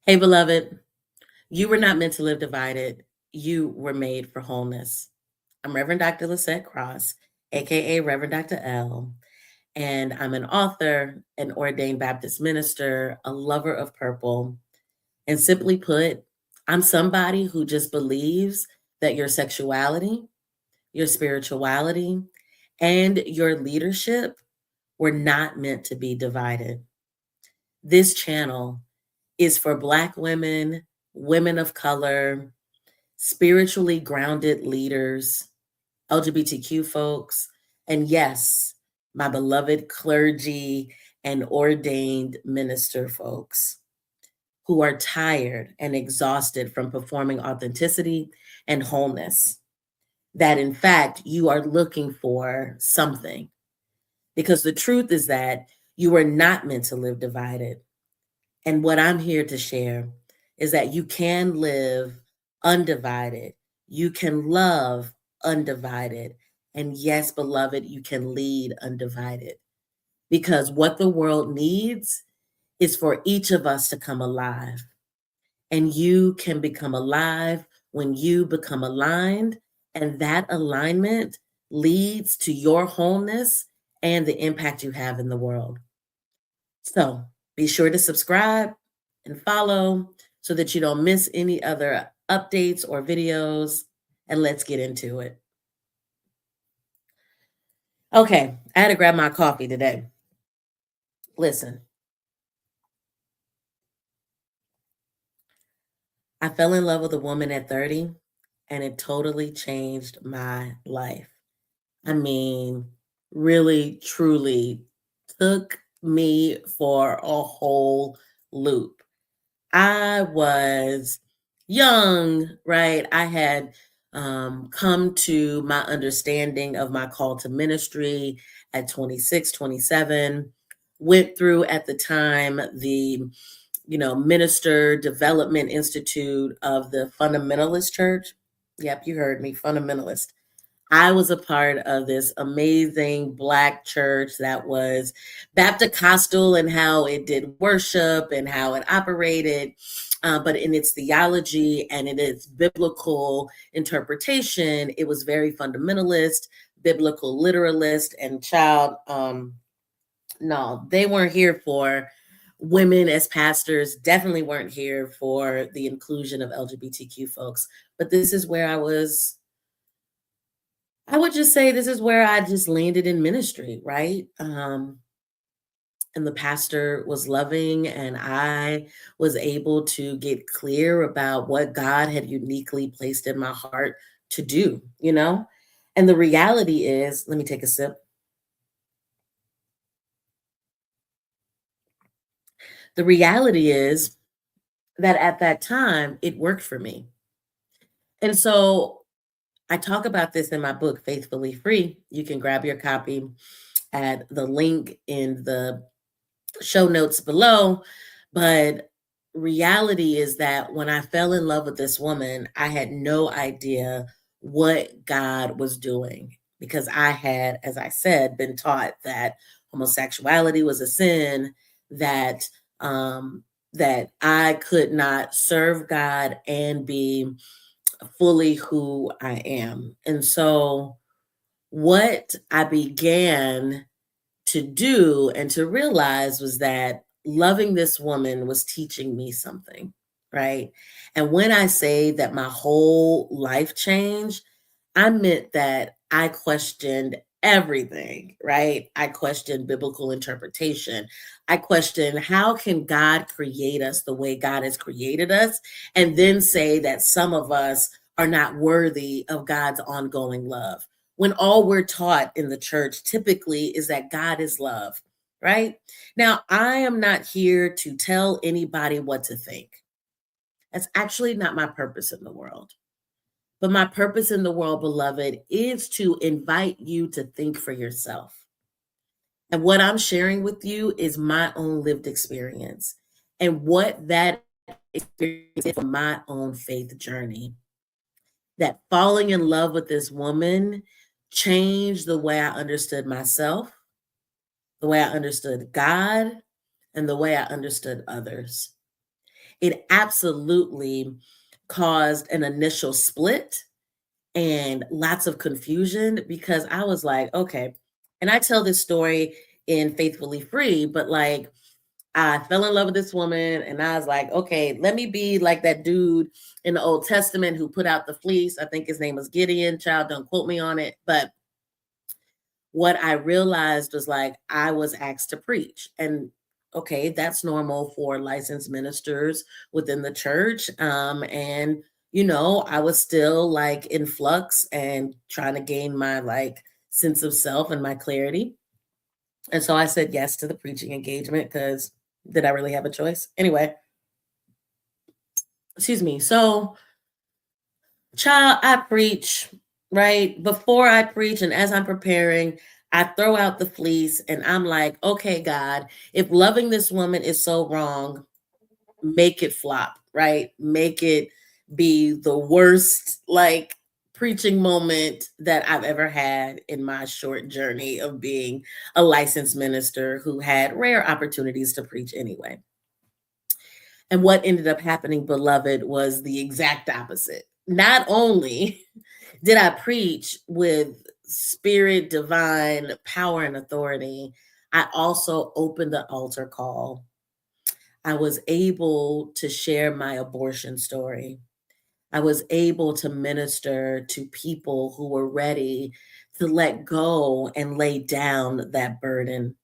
Hey, beloved, you were not meant to live divided. You were made for wholeness. I'm Reverend Dr. Lisette Cross, aka Reverend Dr. L, and I'm an author, an ordained Baptist minister, a lover of purple. And simply put, I'm somebody who just believes that your sexuality, your spirituality, and your leadership were not meant to be divided. This channel is for Black women, women of color, spiritually grounded leaders, LGBTQ folks, and yes, my beloved clergy and ordained minister folks who are tired and exhausted from performing authenticity and wholeness. That in fact, you are looking for something. Because the truth is that you are not meant to live divided. And what I'm here to share is that you can live undivided. You can love undivided. And yes, beloved, you can lead undivided. Because what the world needs is for each of us to come alive. And you can become alive when you become aligned. And that alignment leads to your wholeness and the impact you have in the world. So be sure to subscribe and follow so that you don't miss any other updates or videos. And let's get into it. Okay, I had to grab my coffee today. Listen, I fell in love with a woman at 30 and it totally changed my life. I mean, really, truly took me for a whole loop. I was young, right? I had come to my understanding of my call to ministry at 26, 27. Went through at the time the Minister Development Institute of the Fundamentalist Church. Yep, you heard me, fundamentalist. I was a part of this amazing Black church that was Baptist-costal in how it did worship and how it operated, but in its theology and in its biblical interpretation, it was very fundamentalist, biblical literalist, and child. No, they weren't here for women as pastors, definitely weren't here for the inclusion of LGBTQ folks. But this is where I would just say this is where I just landed in ministry, right? And the pastor was loving, and I was able to get clear about what God had uniquely placed in my heart to do. And the reality is, let me take a sip. The reality is that at that time, it worked for me. And so I talk about this in my book, Faithfully Free. You can grab your copy at the link in the show notes below. But reality is that when I fell in love with this woman, I had no idea what God was doing because I had, as I said, been taught that homosexuality was a sin, that that I could not serve God and be fully who I am. And so what I began to do and to realize was that loving this woman was teaching me something, right? And when I say that my whole life changed, I meant that I questioned everything, right? I questioned biblical interpretation. I questioned how can God create us the way God has created us and then say that some of us are not worthy of God's ongoing love, when all we're taught in the church typically is that God is love, right? Now, I am not here to tell anybody what to think. That's actually not my purpose in the world. But my purpose in the world, beloved, is to invite you to think for yourself. And what I'm sharing with you is my own lived experience and what that experience is for my own faith journey. That falling in love with this woman changed the way I understood myself, the way I understood God, and the way I understood others. it absolutely caused an initial split and lots of confusion because I was like, okay. And I tell this story in Faithfully Free, but like I fell in love with this woman and I was like, okay, let me be like that dude in the Old Testament who put out the fleece. I think his name was Gideon. Child, don't quote me on it. But what I realized was like I was asked to preach. And okay, that's normal for licensed ministers within the church. And I was still like in flux and trying to gain my like sense of self and my clarity. And so I said yes to the preaching engagement because did I really have a choice? Anyway, excuse me. So, child, I preach, right? Before I preach and as I'm preparing, I throw out the fleece and I'm like, okay, God, if loving this woman is so wrong, make it flop, right? Make it be the worst, like, preaching moment that I've ever had in my short journey of being a licensed minister who had rare opportunities to preach anyway. And what ended up happening, beloved, was the exact opposite. Not only did I preach with spirit, divine power, and authority, I also opened the altar call. I was able to share my abortion story. I was able to minister to people who were ready to let go and lay down that burden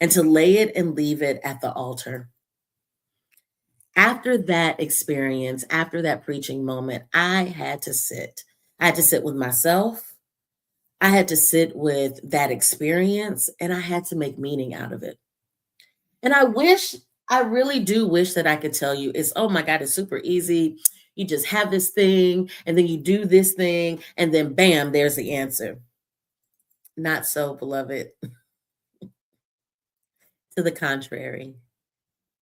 and to lay it and leave it at the altar. After that experience, after that preaching moment, I had to sit. I had to sit with myself. I had to sit with that experience and I had to make meaning out of it. And I really do wish that I could tell you it's, oh my God, it's super easy. You just have this thing and then you do this thing and then bam, there's the answer. Not so, beloved. To the contrary.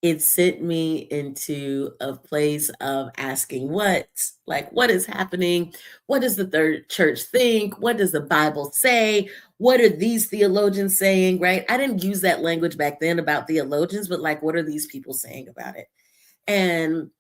It sent me into a place of asking what? Like, what is happening? What does the third church think? What does the Bible say? What are these theologians saying? Right? I didn't use that language back then about theologians, but like, what are these people saying about it? And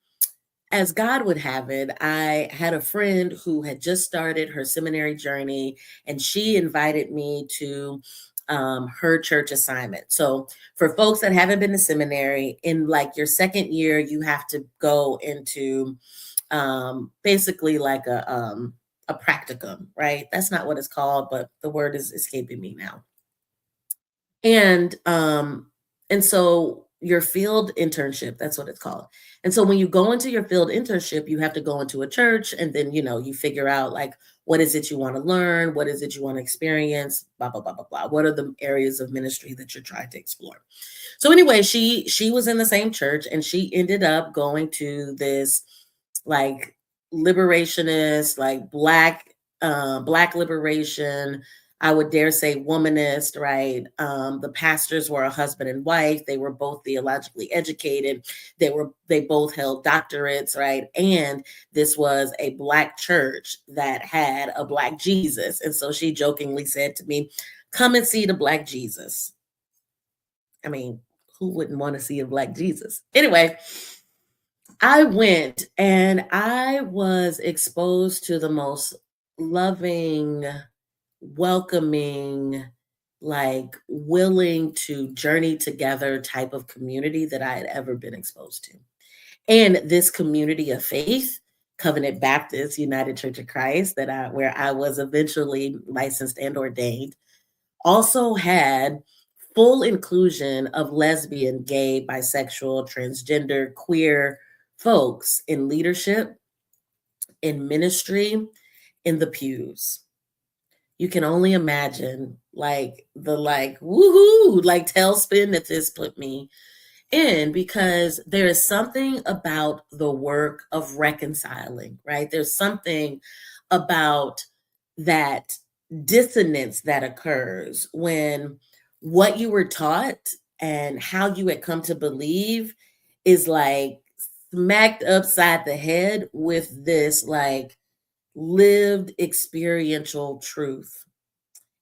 as God would have it, I had a friend who had just started her seminary journey, and she invited me to her church assignment. So, for folks that haven't been to seminary, in like your second year, you have to go into basically like a practicum, right? That's not what it's called, but the word is escaping me now. And so your field internship, that's what it's called. And so when you go into your field internship, you have to go into a church and then you figure out like what is it you want to learn, what is it you want to experience, blah blah blah blah blah. What are the areas of ministry that you're trying to explore? So anyway, she was in the same church and she ended up going to this like liberationist, like black liberation, I would dare say womanist, right? The pastors were a husband and wife. They were both theologically educated. They both held doctorates, right? And this was a black church that had a black Jesus. And so she jokingly said to me, "Come and see the black Jesus." I mean, who wouldn't want to see a black Jesus? Anyway, I went and I was exposed to the most loving, welcoming, like willing to journey together type of community that I had ever been exposed to. And this community of faith, Covenant Baptist United Church of Christ, where I was eventually licensed and ordained, also had full inclusion of lesbian, gay, bisexual, transgender, queer folks in leadership, in ministry, in the pews. You can only imagine like the like woohoo like tailspin that this put me in because there is something about the work of reconciling, right? There's something about that dissonance that occurs when what you were taught and how you had come to believe is like smacked upside the head with this like lived experiential truth.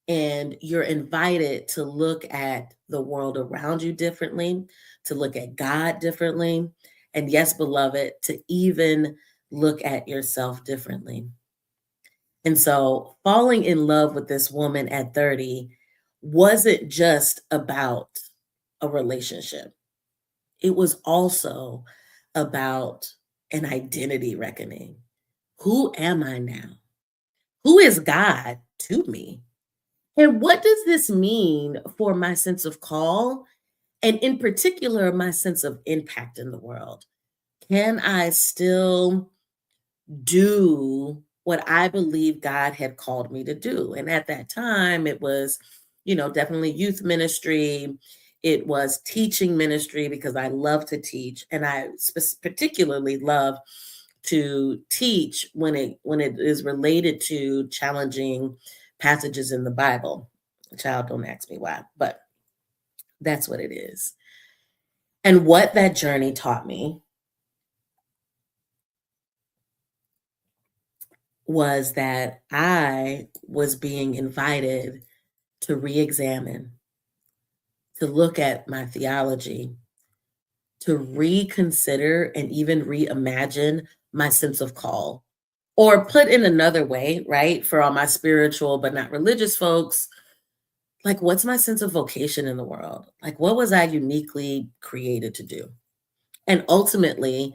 And you're invited to look at the world around you differently, to look at God differently, And yes, beloved, to even look at yourself differently. And so falling in love with this woman at 30 wasn't just about a relationship. It was also about an identity reckoning. Who am I now? Who is God to me? And what does this mean for my sense of call? And in particular, my sense of impact in the world? Can I still do what I believe God had called me to do? And at that time, it was, definitely youth ministry. It was teaching ministry because I love to teach, and I particularly love to teach when it is related to challenging passages in the Bible. Child, don't ask me why, but that's what it is. And what that journey taught me was that I was being invited to re-examine, to look at my theology, to reconsider and even reimagine my sense of call. Or put in another way, right? For all my spiritual but not religious folks, like, what's my sense of vocation in the world? Like, what was I uniquely created to do? And ultimately,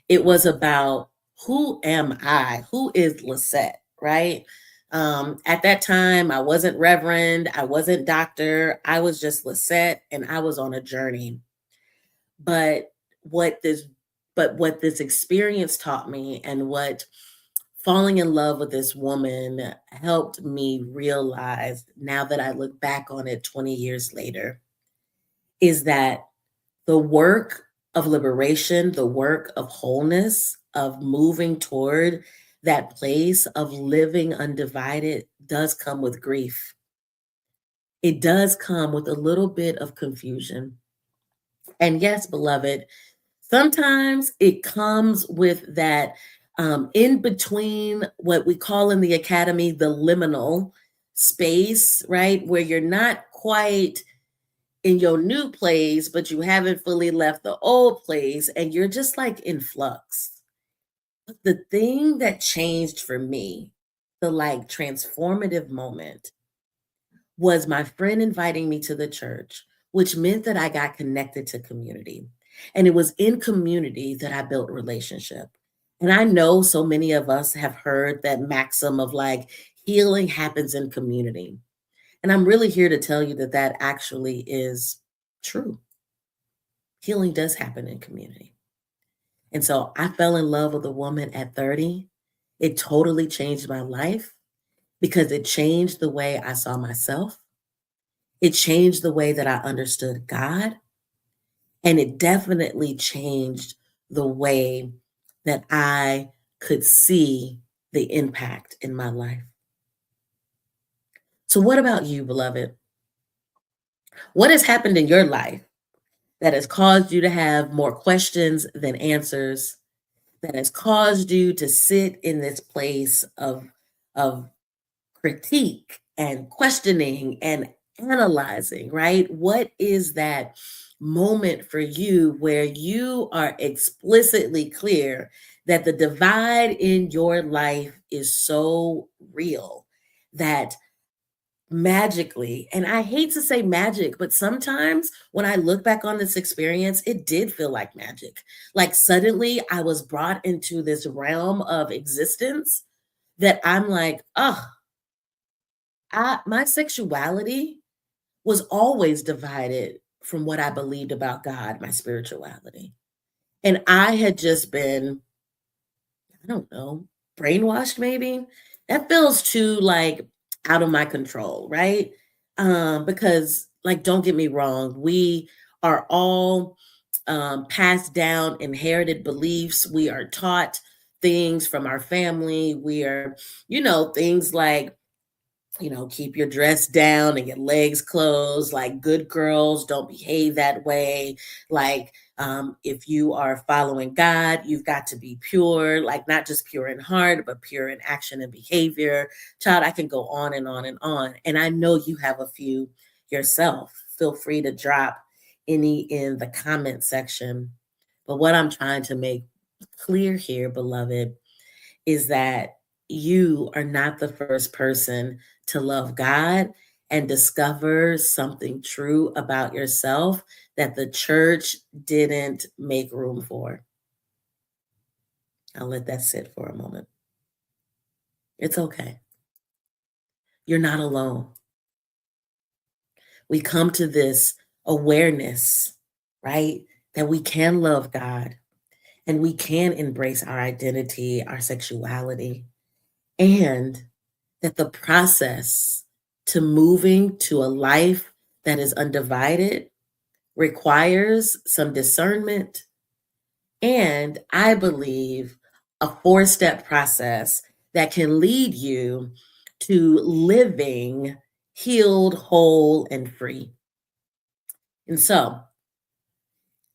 it was about who am I? Who is Lisette, right? At that time, I wasn't reverend, I wasn't doctor, I was just Lisette, and I was on a journey. But what this, what this experience taught me, and what falling in love with this woman helped me realize, now that I look back on it 20 years later, is that the work of liberation, the work of wholeness, of moving toward that place of living undivided does come with grief. It does come with a little bit of confusion. And yes, beloved, sometimes it comes with that in between, what we call in the academy the liminal space, right? Where you're not quite in your new place, but you haven't fully left the old place, and you're just like in flux. But the thing that changed for me, the like transformative moment, was my friend inviting me to the church, which meant that I got connected to community. And it was in community that I built relationship. And I know so many of us have heard that maxim of like healing happens in community. And I'm really here to tell you that that actually is true. Healing does happen in community. And so I fell in love with a woman at 30. It totally changed my life because it changed the way I saw myself. It changed the way that I understood God. And it definitely changed the way that I could see the impact in my life. So, what about you, beloved? What has happened in your life that has caused you to have more questions than answers, that has caused you to sit in this place of critique and questioning and analyzing, right? What is that moment for you where you are explicitly clear that the divide in your life is so real that magically, and I hate to say magic, but sometimes when I look back on this experience, it did feel like magic. Like suddenly I was brought into this realm of existence that I'm like, oh, my sexuality was always divided from what I believed about God, my spirituality. And I had just been, I don't know, brainwashed maybe. That feels too like out of my control, right? Because like, don't get me wrong, we are all passed down inherited beliefs. We are taught things from our family. We are, things like, keep your dress down and your legs closed. Like good girls don't behave that way. Like if you are following God, you've got to be pure, like not just pure in heart, but pure in action and behavior. Child, I can go on and on and on. And I know you have a few yourself. Feel free to drop any in the comment section. But what I'm trying to make clear here, beloved, is that you are not the first person to love God and discover something true about yourself that the church didn't make room for. I'll let that sit for a moment. It's okay. You're not alone. We come to this awareness, right? That we can love God and we can embrace our identity, our sexuality, and that the process to moving to a life that is undivided requires some discernment and, I believe, a four-step process that can lead you to living healed, whole, and free. And so,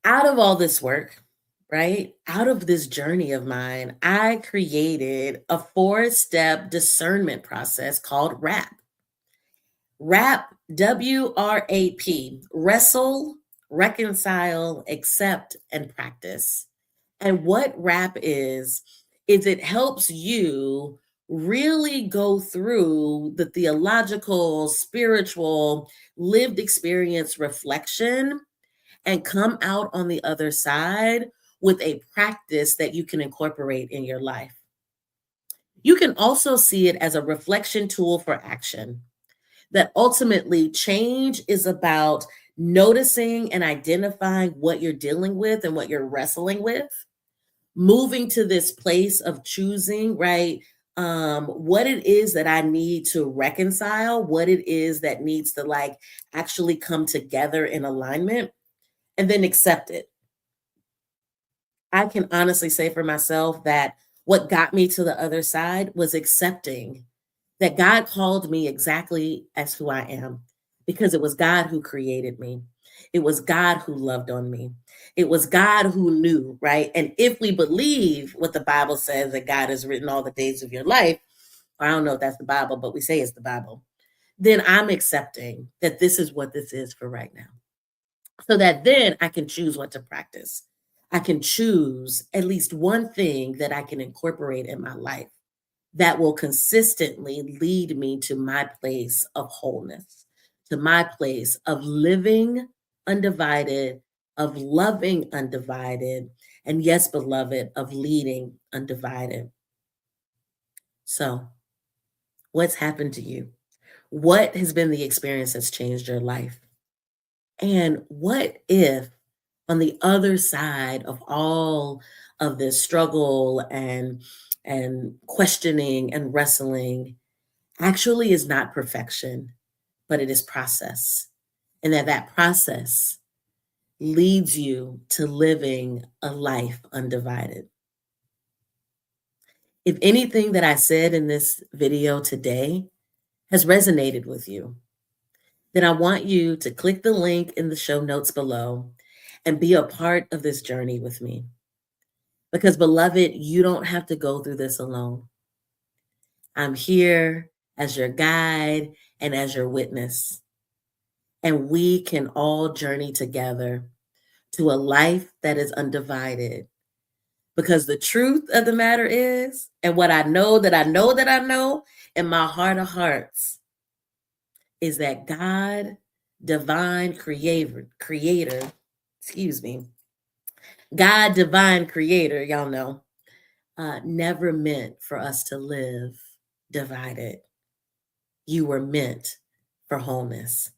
out of all this work, right, out of this journey of mine, I created a four-step discernment process called WRAP. WRAP, WRAP, wrestle, reconcile, accept, and practice. And what WRAP is it helps you really go through the theological, spiritual, lived experience reflection and come out on the other side with a practice that you can incorporate in your life. You can also see it as a reflection tool for action. That ultimately change is about noticing and identifying what you're dealing with and what you're wrestling with, moving to this place of choosing, right? What it is that I need to reconcile, what it is that needs to like actually come together in alignment, and then accept it. I can honestly say for myself that what got me to the other side was accepting that God called me exactly as who I am because it was God who created me. It was God who loved on me. It was God who knew, right? And if we believe what the Bible says that God has written all the days of your life, I don't know if that's the Bible, but we say it's the Bible, then I'm accepting that this is what this is for right now. So that then I can choose what to practice. I can choose at least one thing that I can incorporate in my life that will consistently lead me to my place of wholeness, to my place of living undivided, of loving undivided, and yes, beloved, of leading undivided. So, what's happened to you? What has been the experience that's changed your life? And what if on the other side of all of this struggle and questioning and wrestling actually is not perfection, but it is process. And that process leads you to living a life undivided. If anything that I said in this video today has resonated with you, then I want you to click the link in the show notes below and be a part of this journey with me. Because, beloved, you don't have to go through this alone. I'm here as your guide and as your witness. And we can all journey together to a life that is undivided. Because the truth of the matter is, and what I know that I know that I know in my heart of hearts, is that God, divine creator, excuse me, God, divine creator, y'all know, never meant for us to live divided. You were meant for wholeness.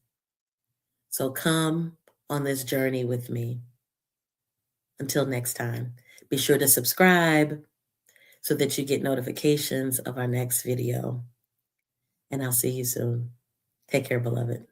So come on this journey with me. Until next time, be sure to subscribe so that you get notifications of our next video. And I'll see you soon. Take care, beloved.